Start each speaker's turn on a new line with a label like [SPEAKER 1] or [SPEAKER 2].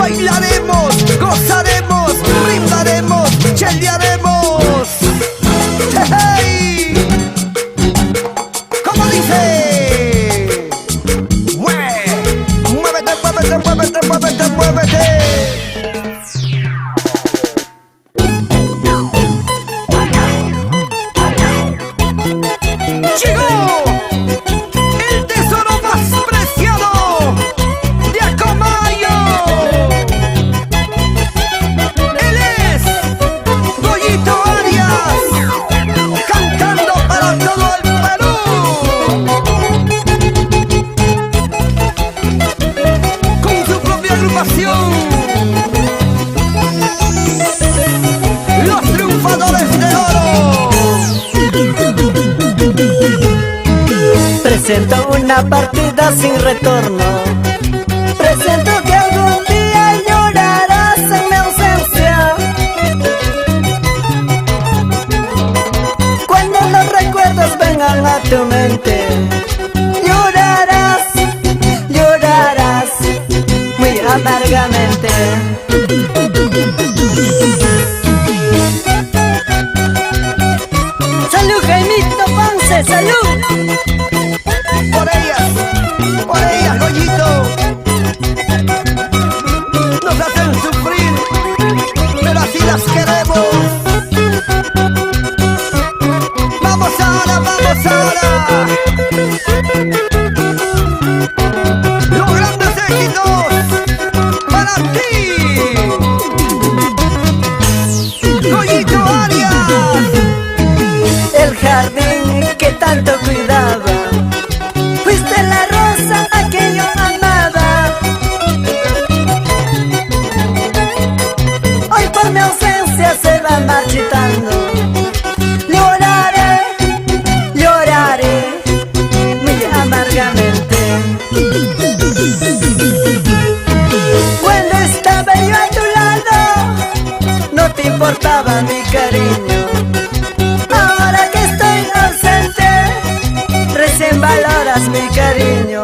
[SPEAKER 1] Bailaremos, gozaremos, brindaremos, cheldearemos. ¡Hey! ¿Cómo dice? Muévete, muévete, muévete, muévete, muévete. Llegó el tesoro más preciado de Acomayo. Él es Goyito Arias, cantando para todo el Perú. Con su propia agrupación, los triunfadores de oro.
[SPEAKER 2] Presento una partida sin retorno. Presento que algún día llorarás en mi ausencia. Cuando los recuerdos vengan a tu mente, llorarás, llorarás muy amargamente. ¡Salud, Jaimito Ponce! ¡Salud!
[SPEAKER 1] Por ellas, Goyito, nos hacen sufrir, pero así las queremos. Vamos ahora, vamos ahora. Los grandes éxitos para ti, Goyito Arias.
[SPEAKER 2] El jardín que tanto cuidaba, fuiste la rosa a que yo amaba. Hoy por mi ausencia se va marchitando. Lloraré, lloraré muy amargamente. Cuando estaba yo a tu lado, no te importaba mi cariño. Ahora que estoy ausente, recién valoras mi cariño.